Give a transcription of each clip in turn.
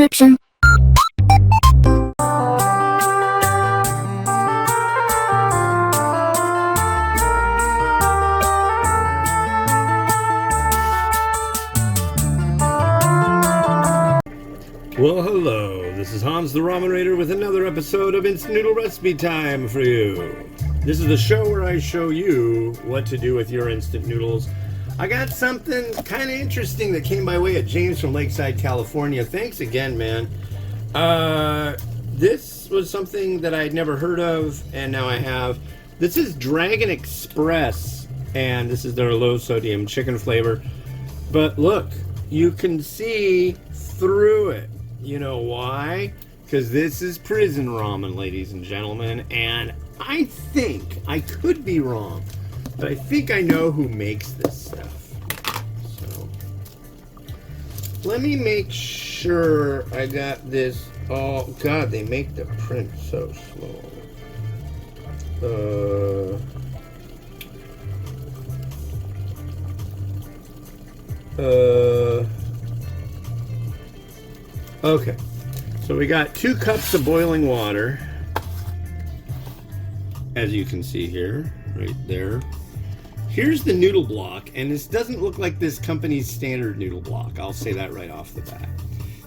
description. Well, hello. This is Hans the Ramen Raider with another episode of Instant Noodle Recipe Time for you. This is the show where I show you what to do with your instant noodles. I got something kind of interesting that came by way of James from Lakeside, California. Thanks again, man. This was something that I'd never heard of, and now I have. This is Dragon Express, and this is their low sodium chicken flavor. But look, you can see through it. You know why? Because this is prison ramen, ladies and gentlemen, and I think, I could be wrong, but I think I know who makes this stuff. So, let me make sure I got this. Oh, God, they make the print so slow. Okay, so we got 2 cups of boiling water, as you can see here, right there. Here's the noodle block, and this doesn't look like this company's standard noodle block. I'll say that right off the bat.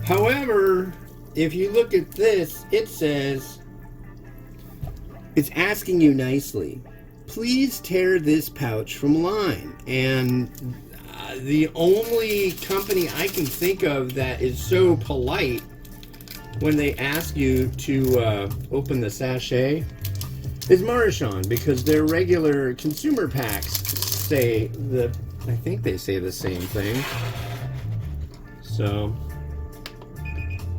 However, if you look at this, it says, it's asking you nicely, please tear this pouch from line. And the only company I can think of that is so polite when they ask you to open the sachet is Marchand, because their regular consumer packs say I think they say the same thing. So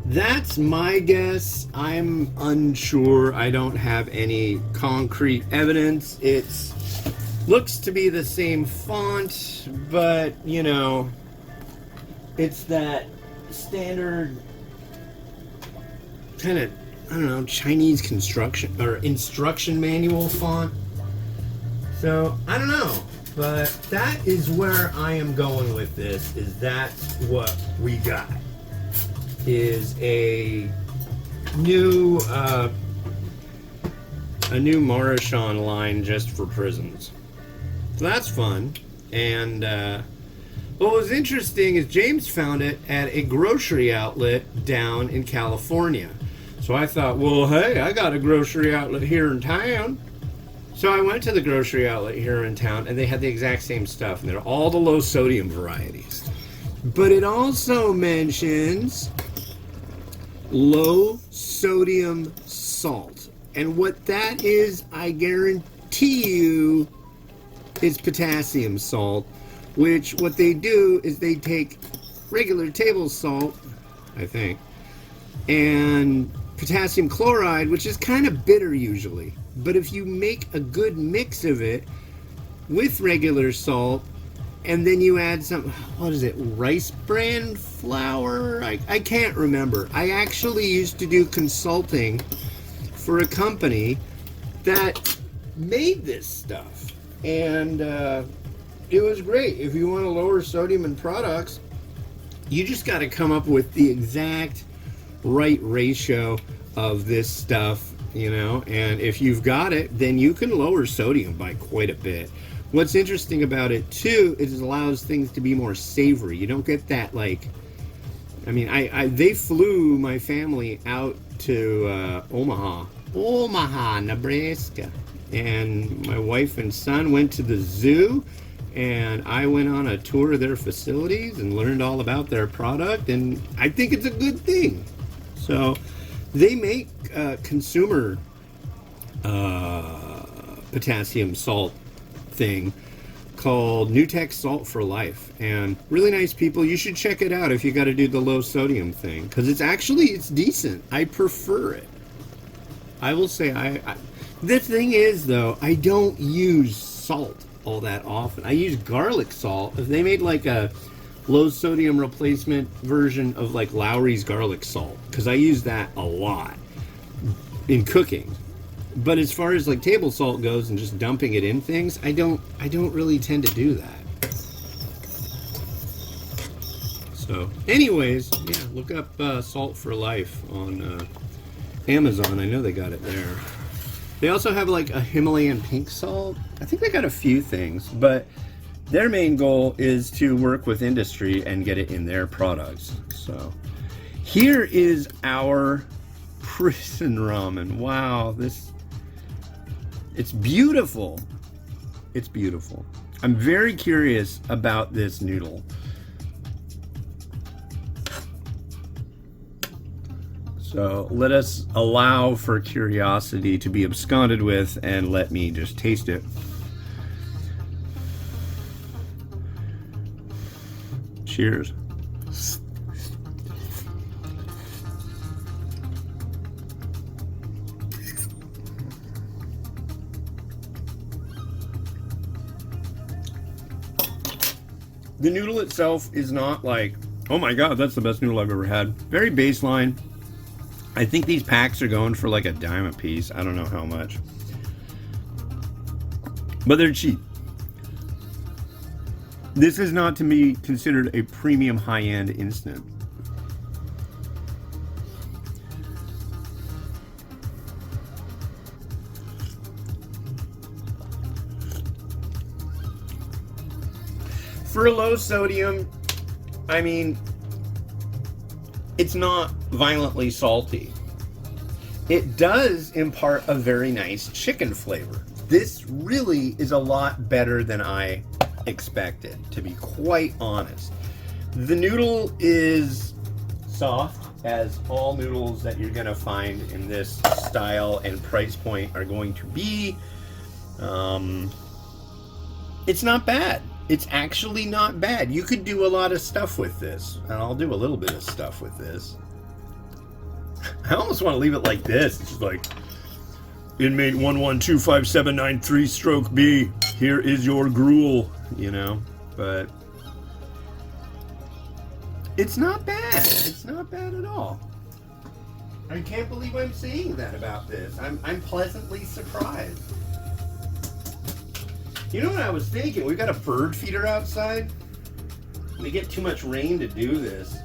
that's my guess. I'm unsure. I don't have any concrete evidence. It's looks to be the same font, but, you know, it's that standard kind of, I don't know, Chinese construction or instruction manual font. So, I don't know, but that is where I am going with this, is that's what we got. Is a new Marchand line just for prisons. So that's fun. And what was interesting is James found it at a grocery outlet down in California. So I thought, well, hey, I got a grocery outlet here in town. So I went to the grocery outlet here in town, and they had the exact same stuff, and they're all the low sodium varieties. But it also mentions low sodium salt. And what that is, I guarantee you, is potassium salt, which what they do is they take regular table salt, I think, and potassium chloride, which is kind of bitter usually. But if you make a good mix of it with regular salt, and then you add some, what is it, rice bran flour? I can't remember. I actually used to do consulting for a company that made this stuff. And it was great. If you want to lower sodium in products, you just got to come up with the exact right ratio of this stuff, you know, and if you've got it, then you can lower sodium by quite a bit. What's interesting about it too is it allows things to be more savory. You don't get that, like, I mean, they flew my family out to Omaha, Nebraska. And my wife and son went to the zoo, and I went on a tour of their facilities and learned all about their product, and I think it's a good thing. So they make consumer potassium salt thing called Nutex Salt for Life, and really nice people. You should check it out if you got to do the low sodium thing, because it's decent. I prefer it. I will say the thing is, though, I don't use salt all that often. I use garlic salt. If they made like a low sodium replacement version of like Lowry's garlic salt, because I use that a lot in cooking. But as far as like table salt goes and just dumping it in things, I don't really tend to do that. So, anyways, yeah, look up Salt for Life on Amazon. I know they got it there. They also have like a Himalayan pink salt. I think they got a few things, but their main goal is to work with industry and get it in their products. So here is our prison ramen. Wow, it's beautiful. It's beautiful. I'm very curious about this noodle. So let us allow for curiosity to be absconded with, and let me just taste it. Cheers. The noodle itself is not like, oh my god, that's the best noodle I've ever had. Very baseline. I think these packs are going for like $10 a piece. I don't know how much. But they're cheap. This is not to be considered a premium high-end instant. For a low sodium, I mean, it's not violently salty. It does impart a very nice chicken flavor. This really is a lot better than I expected, to be quite honest. The noodle is soft, as all noodles that you're gonna find in this style and price point are going to be. It's not bad. It's actually not bad. You could do a lot of stuff with this, and I'll do a little bit of stuff with this. I almost want to leave it like this. It's just like, inmate 1125793 stroke B, here is your gruel, you know, but it's not bad. It's not bad at all. I can't believe I'm saying that about this. I'm pleasantly surprised. You know what I was thinking? We've got a bird feeder outside. We get too much rain to do this.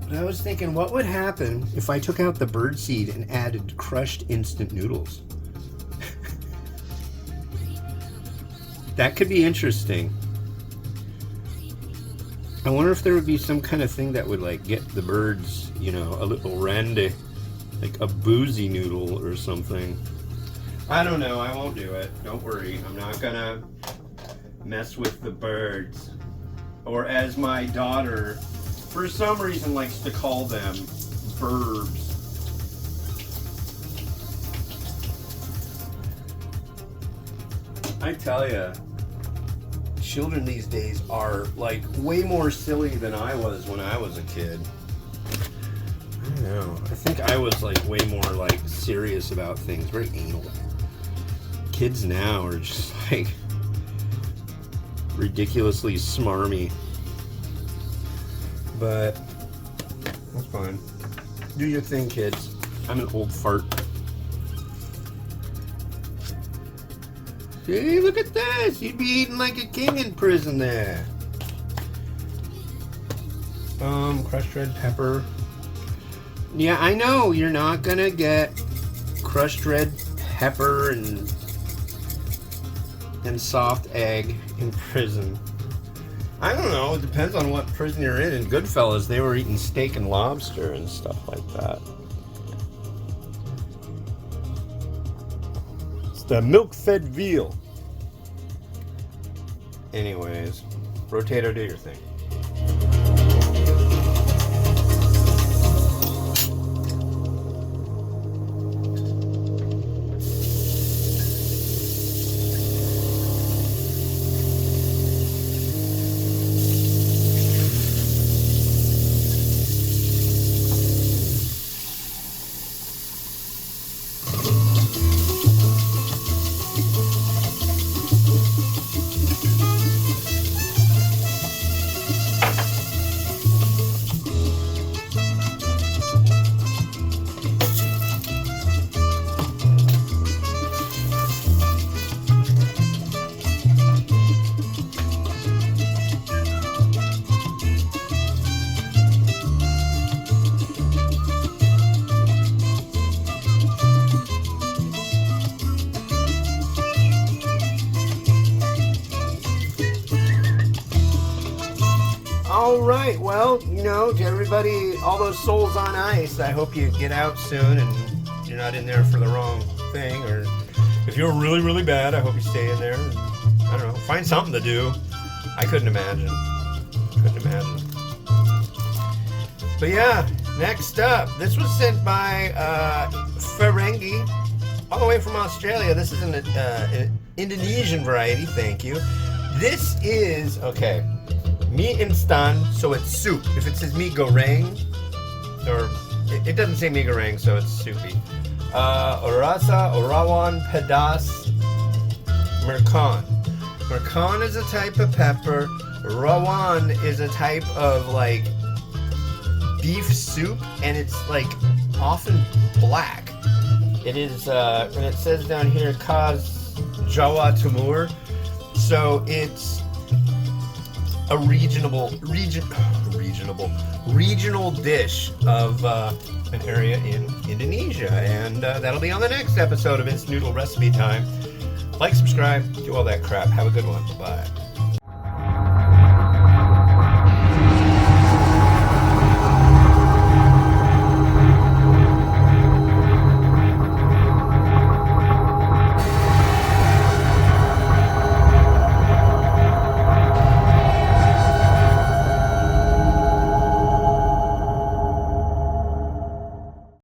But I was thinking, what would happen if I took out the bird seed and added crushed instant noodles? That could be interesting. I wonder if there would be some kind of thing that would like get the birds, you know, a little randy, like a boozy noodle or something. I don't know. I won't do it. Don't worry. I'm not gonna mess with the birds. Or as my daughter, for some reason, likes to call them, burbs. I tell ya, children these days are like way more silly than I was when I was a kid. I don't know. I think I was like way more like serious about things, very anal. Kids now are just like ridiculously smarmy. But that's fine. Do your thing, kids. I'm an old fart. See, look at this. You'd be eating like a king in prison there. Crushed red pepper. Yeah, I know you're not gonna get crushed red pepper and soft egg in prison. I don't know, it depends on what prison you're in. In Goodfellas, they were eating steak and lobster and stuff like that. It's the milk-fed veal. Anyways, Rotato, do your thing. All right. Well, to everybody, all those souls on ice, I hope you get out soon and you're not in there for the wrong thing. Or if you're really, really bad, I hope you stay in there. And, I don't know. Find something to do. I couldn't imagine. But yeah, next up, this was sent by Ferengi, all the way from Australia. This is an Indonesian variety. Thank you. This is mie instan, so it's soup. If it says mie goreng, or it doesn't say mie goreng, so it's soupy. Orasa, Orawan, Pedas, Merkan. Merkan is a type of pepper. Rawan is a type of beef soup, and it's often black. It is, and it says down here, Khas Jawa Timur. So it's a regional dish of an area in Indonesia, and that'll be on the next episode of Instant Noodle Recipe Time. Like, subscribe, do all that crap. Have a good one. Bye.